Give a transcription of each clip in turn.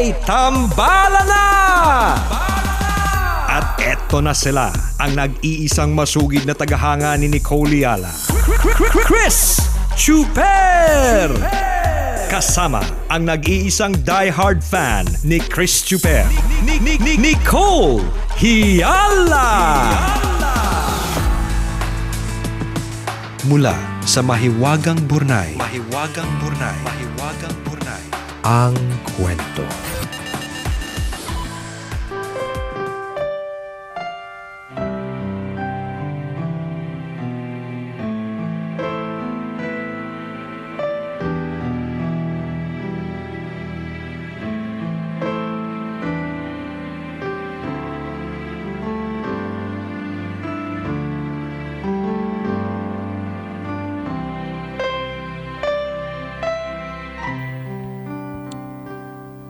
may tambala na! At eto na sila, ang nag-iisang masugid na tagahanga ni Nicole Yala, Chris Chuper! Kasama ang nag-iisang die-hard fan ni Chris Chuper, Nicole Yala! Mula sa Mahiwagang Burnay, ang kwento.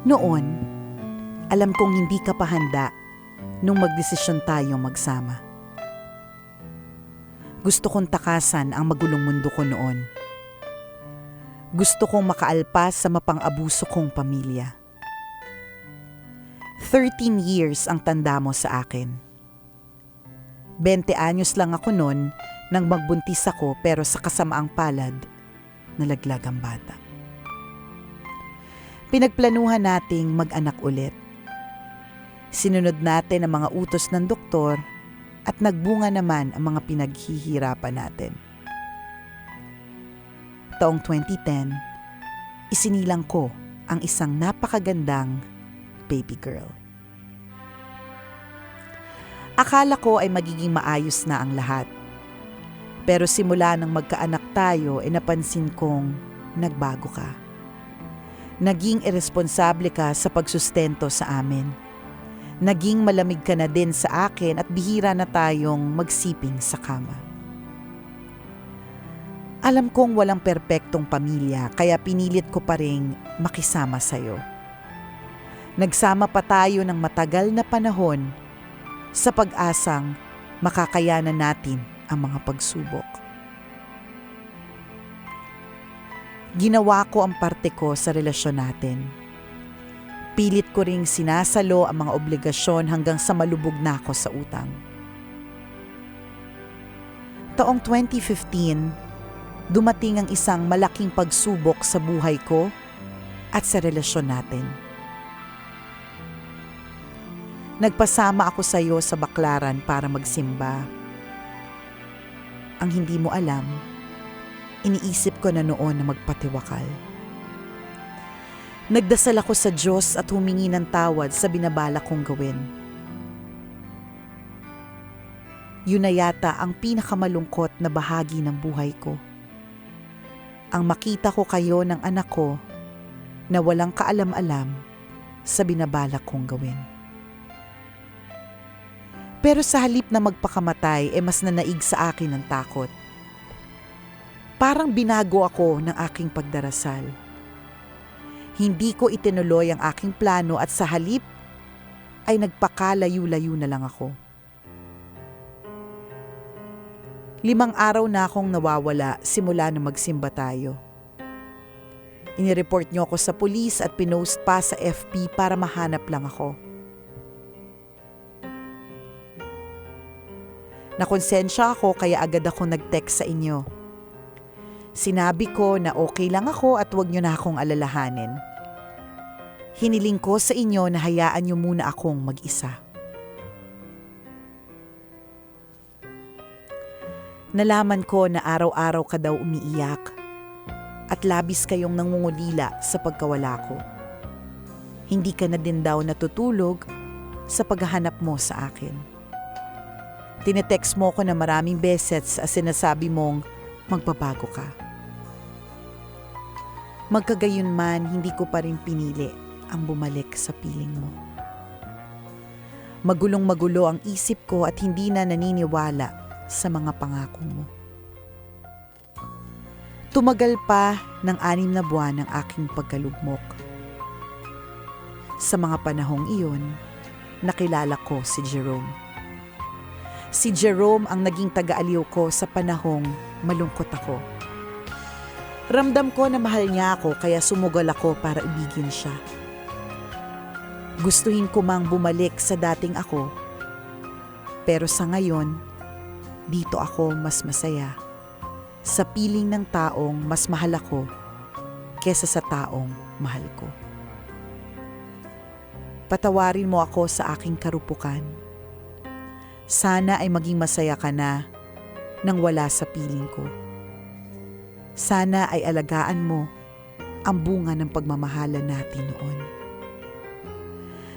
Noon, alam kong hindi ka pa handa nung magdesisyon tayong magsama. Gusto kong takasan ang magulong mundo ko noon. Gusto kong makaalpas sa mapang-abuso kong pamilya. 13 years ang tanda mo sa akin. 20 anyos lang ako noon nang magbuntis ako, pero sa kasamaang palad, nalaglag ang bata. Pinagplanuhan nating mag-anak ulit. Sinunod natin ang mga utos ng doktor at nagbunga naman ang mga pinaghihirapan natin. Taong 2010, isinilang ko ang isang napakagandang baby girl. Akala ko ay magiging maayos na ang lahat. Pero simula nang magkaanak tayo, napansin kong nagbago ka. Naging iresponsable ka sa pagsustento sa amin. Naging malamig ka na din sa akin at bihira na tayong magsiping sa kama. Alam kong walang perpektong pamilya, kaya pinilit ko pa ring makisama sa'yo. Nagsama pa tayo ng matagal na panahon sa pag-asang makakayanan natin ang mga pagsubok. Ginawa ko ang parte ko sa relasyon natin. Pilit ko ring sinasalo ang mga obligasyon hanggang sa malubog na ako sa utang. Taong 2015, dumating ang isang malaking pagsubok sa buhay ko at sa relasyon natin. Nagpasama ako sa iyo sa Baklaran para magsimba. Ang hindi mo alam, iniisip ko na noon na magpatiwakal. Nagdasal ako sa Diyos at humingi ng tawad sa binabalak kong gawin. Yun na yata ang pinakamalungkot na bahagi ng buhay ko. Ang makita ko kayo ng anak ko na walang kaalam-alam sa binabalak kong gawin. Pero sa halip na magpakamatay, mas nanaig sa akin ang takot. Parang binago ako ng aking pagdarasal. Hindi ko itinuloy ang aking plano at sa halip ay nagpakalayo-layo na lang ako. 5 araw na akong nawawala simula na magsimba tayo. Inireport niyo ako sa pulis at pinost pa sa FB para mahanap lang ako. Nakonsensya ako kaya agad ako nag-text sa inyo. Sinabi ko na okay lang ako at huwag niyo na akong alalahanin. Hiniling ko sa inyo na hayaan niyo muna akong mag-isa. Nalaman ko na araw-araw ka daw umiiyak at labis kayong nangungulila sa pagkawala ko. Hindi ka na din daw natutulog sa paghahanap mo sa akin. Tinetext mo ko na maraming beses at sinasabi mong magbabago ka. Magkagayunman, hindi ko pa rin pinili ang bumalik sa piling mo. Magulong-magulo ang isip ko at hindi na naniniwala sa mga pangako mo. Tumagal pa ng 6 na buwan ang aking pagkalugmok. Sa mga panahong iyon, nakilala ko si Jerome. Si Jerome ang naging taga-aliw ko sa panahong malungkot ako. Ramdam ko na mahal niya ako kaya sumugal ako para ibigin siya. Gustuhin ko mang bumalik sa dating ako. Pero sa ngayon, dito ako mas masaya. Sa piling ng taong mas mahal ako kesa sa taong mahal ko. Patawarin mo ako sa aking karupukan. Sana ay maging masaya ka na nang wala sa piling ko. Sana ay alagaan mo ang bunga ng pagmamahalan natin noon.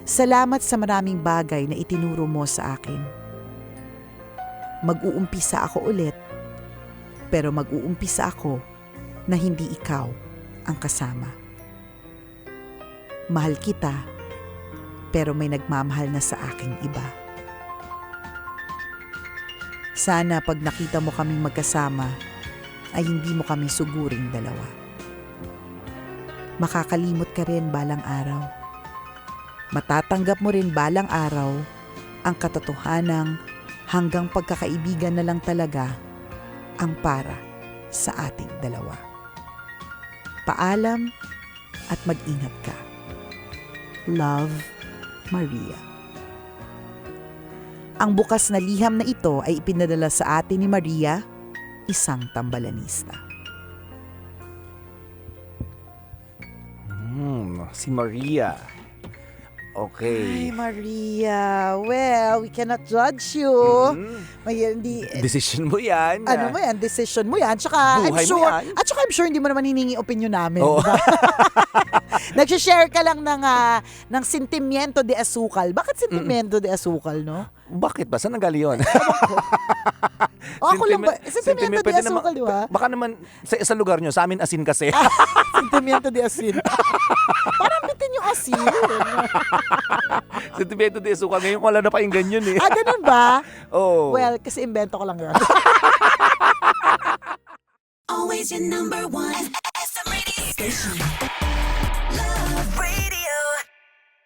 Salamat sa maraming bagay na itinuro mo sa akin. Mag-uumpisa ako ulit, pero mag-uumpisa ako na hindi ikaw ang kasama. Mahal kita, pero may nagmamahal na sa aking iba. Sana pag nakita mo kaming magkasama, ay hindi mo kami suguring dalawa. Makakalimot ka rin balang araw. Matatanggap mo rin balang araw ang katotohanang hanggang pagkakaibigan na lang talaga ang para sa ating dalawa. Paalam at mag-ingat ka. Love, Maria. Ang bukas na liham na ito ay ipinadala sa atin ni Maria, isang tambalanista. Si Maria. Okay. Ay, Maria. Well, we cannot judge you. May hindi... Decision mo yan. Ano mo yan? Decision mo yan. Tsaka, Buhay mo yan. At tsaka I'm sure hindi mo naman hiningi opinion namin. Oo. Diba? Nag-share ka lang ng sentimiento de asukal. Bakit sentimiento de asukal, no? Bakit ba? Saan nanggali yun? Ako lang ba? Sentimiento de pwede asukal, di ba? Baka naman sa lugar nyo, sa amin asin kasi. Sentimiento de asin. Parang bitin yung asin. Sentimiento de asukal. Ngayon ko lang napakinggan yun eh. Ganun ba? Oh. Well, kasi invento ko lang yun. Always your number one. SM Radio Station.